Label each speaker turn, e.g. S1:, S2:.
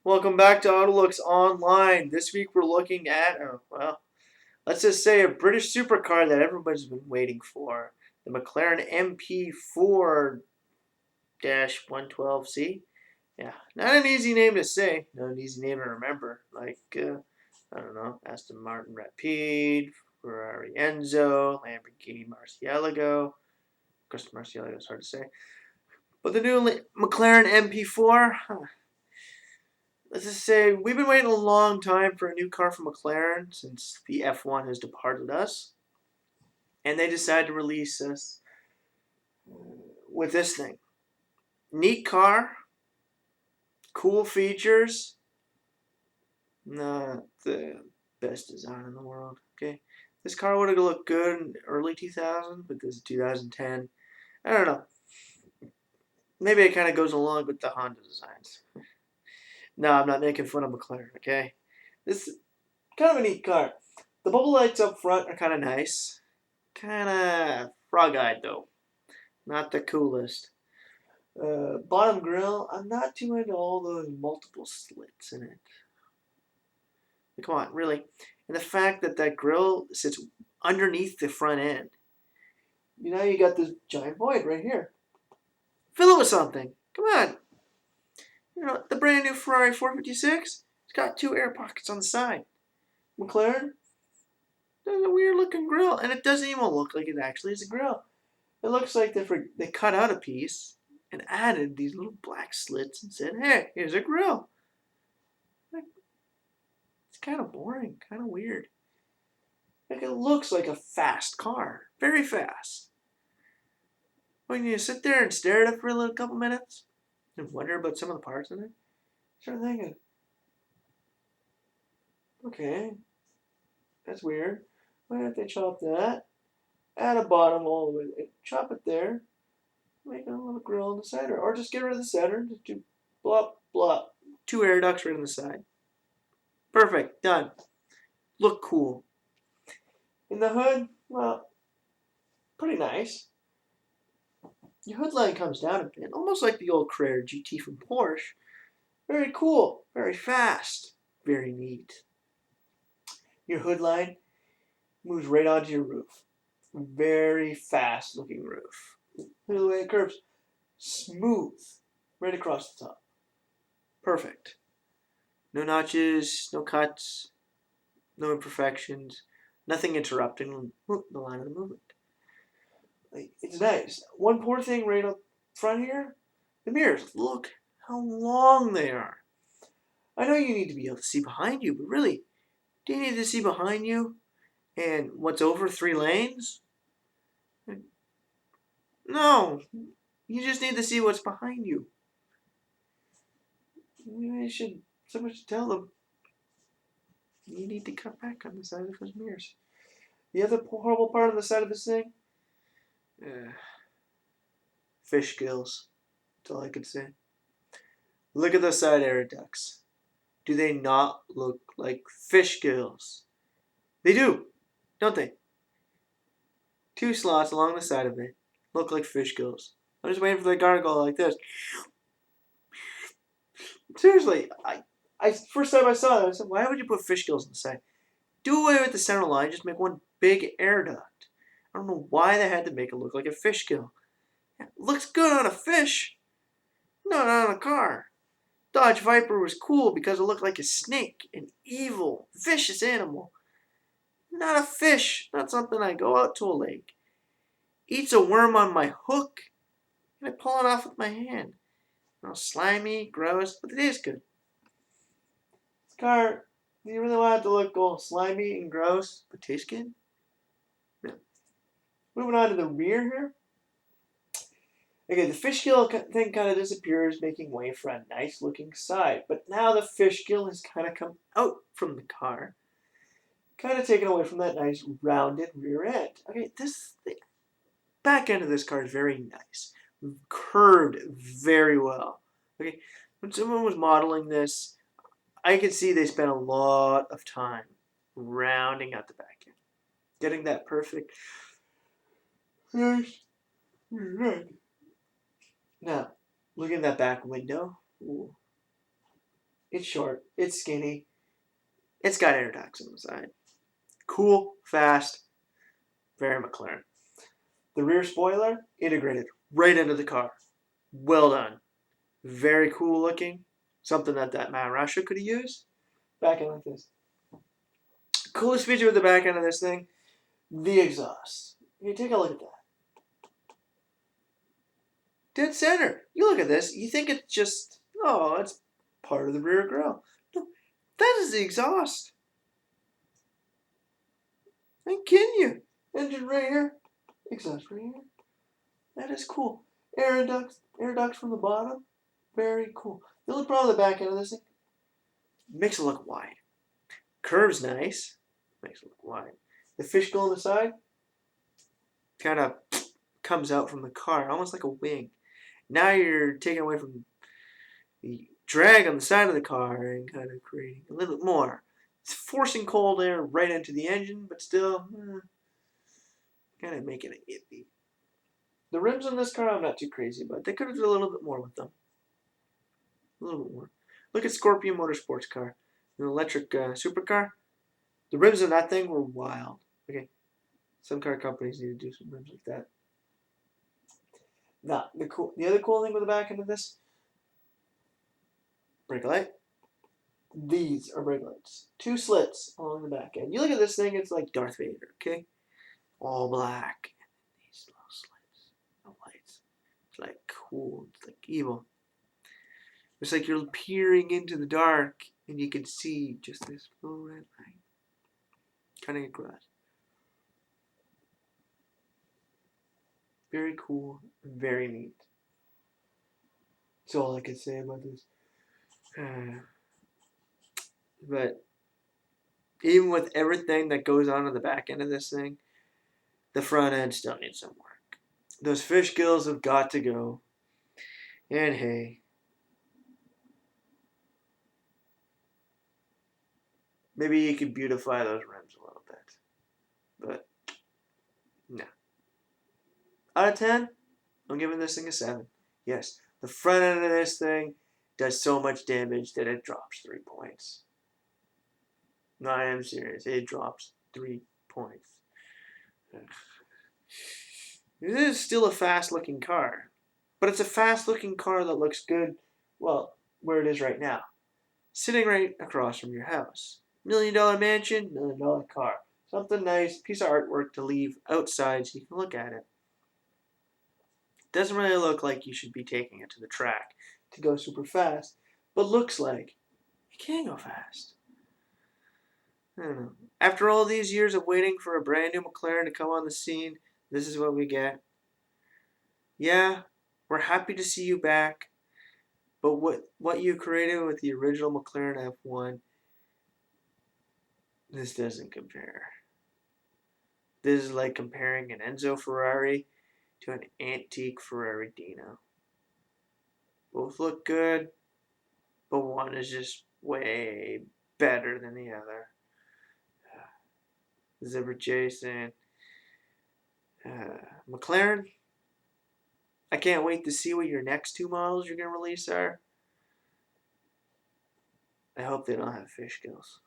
S1: Welcome back to Autolux Online. This week we're looking at, let's just say a British supercar that everybody's been waiting for. The McLaren MP4 112C. Yeah, not an easy name to say, not an easy name to remember. I don't know, Aston Martin Rapide, Ferrari Enzo, Lamborghini Murcielago. Of course, Murcielago is hard to say. But the new McLaren MP4, let's just say we've been waiting a long time for a new car from McLaren since the F1 has departed us. And they decided to release us with this thing. Neat car, cool features, not the best design in the world. Okay, this car would have looked good in early 2000, but this is 2010. I don't know. Maybe it kind of goes along with the Honda designs. No, I'm not making fun of McLaren. Okay, this is kind of a neat car. The bubble lights up front are kind of nice. Kind of frog-eyed though. Not the coolest. Bottom grill, I'm not too into all those multiple slits in it. Come on, really. And the fact that that grill sits underneath the front end. You got this giant void right here. Fill it with something. Come on. The brand new Ferrari 456, it's got two air pockets on the side. McLaren, there's a weird looking grill, and it doesn't even look like it actually is a grill. It looks like they cut out a piece and added these little black slits and said, hey, here's a grill. It's kind of boring, kind of weird. It looks like a fast car, very fast. When you sit there and stare at it for a little couple minutes and wonder about some of the parts in it, start thinking, okay, that's weird. Why don't they chop that? Add a bottom all the way, chop it there, make a little grill on the side, or just get rid of the center, just do blop, blop. Two air ducts right on the side. Perfect, done. Look cool. In the hood, well, pretty nice. Your hood line comes down a bit, almost like the old Carrera GT from Porsche. Very cool, very fast, very neat. Your hood line moves right onto your roof. Very fast looking roof. Look at the way it curves. Smooth, right across the top. Perfect. No notches, no cuts, no imperfections, nothing interrupting the line of the movement. It's nice. One poor thing right up front here, the mirrors. Look how long they are. I know you need to be able to see behind you, but really, do you need to see behind you and what's over 3 lanes? No, you just need to see what's behind you. Someone should tell them you need to cut back on the side of those mirrors. The other horrible part on the side of this thing, fish gills. That's all I could say. Look at the side air ducts. Do they not look like fish gills? They do, don't they? Two slots along the side of it look like fish gills. I'm just waiting for the car to go like this. Seriously, I first time I saw it, I said, why would you put fish gills on the side? Do away with the center line, just make one big air duct. I don't know why they had to make it look like a fish gill. It looks good on a fish, not on a car. Dodge Viper was cool because it looked like a snake, an evil, vicious animal. Not a fish, not something I go out to a lake. Eats a worm on my hook, and I pull it off with my hand. Slimy, gross, but it is good. This car, do you really want it to look all slimy and gross, but taste good? No. Moving on to the rear here. Okay, the fish gill thing kind of disappears, making way for a nice looking side. But now the fish gill has kind of come out from the car, kind of taken away from that nice rounded rear end. Okay, the back end of this car is very nice, curved very well. Okay, when someone was modeling this, I could see they spent a lot of time rounding out the back end, getting that perfect. Nice. Now, look at that back window. Ooh. It's short. It's skinny. It's got air ducts on the side. Cool, fast, very McLaren. The rear spoiler integrated right into the car. Well done. Very cool looking. Something that Mount Russia could have used. Back end like this. Coolest feature with the back end of this thing, the exhaust. You take a look at that. Dead center. You look at this, you think it's just, oh, it's part of the rear grille. No, that is the exhaust. I'm kidding you. Engine right here, exhaust right here. That is cool. Air ducts from the bottom. Very cool. The only problem with the back end of this thing, makes it look wide. Curve's nice. Makes it look wide. The fishbowl on the side kind of comes out from the car, almost like a wing. Now you're taking away from the drag on the side of the car and kind of creating a little bit more. It's forcing cold air right into the engine, but still kind of making it iffy. The rims on this car I'm not too crazy about. They could have done a little bit more with them. A little bit more. Look at Scorpion Motorsports car. An electric supercar. The rims on that thing were wild. Okay. Some car companies need to do some rims like that. Now, the other cool thing with the back end of this, brake light. These are brake lights. 2 slits along the back end. You look at this thing, it's like Darth Vader, okay? All black. And these little slits. No lights. It's like cool. It's like evil. It's like you're peering into the dark and you can see just this little red line cutting across. Very cool. Very neat. That's all I can say about this. But even with everything that goes on the back end of this thing, the front end still needs some work. Those fish gills have got to go. And hey, maybe you could beautify those rims a little bit. But, no. Out of 10, I'm giving this thing a 7. Yes, the front end of this thing does so much damage that it drops 3 points. No, I am serious. It drops 3 points. This is still a fast-looking car. But it's a fast-looking car that looks good, well, where it is right now. Sitting right across from your house. $1 million mansion, $1 million car. Something nice, piece of artwork to leave outside so you can look at it. Doesn't really look like you should be taking it to the track to go super fast, but looks like it can go fast. I don't know. After all these years of waiting for a brand new McLaren to come on the scene, this is what we get. Yeah, we're happy to see you back, but what you created with the original McLaren F1, this doesn't compare. This is like comparing an Enzo Ferrari to an antique Ferrari Dino. Both look good, but one is just way better than the other. Zebra Jason. McLaren, I can't wait to see what your next 2 models you're going to release are. I hope they don't have fish gills.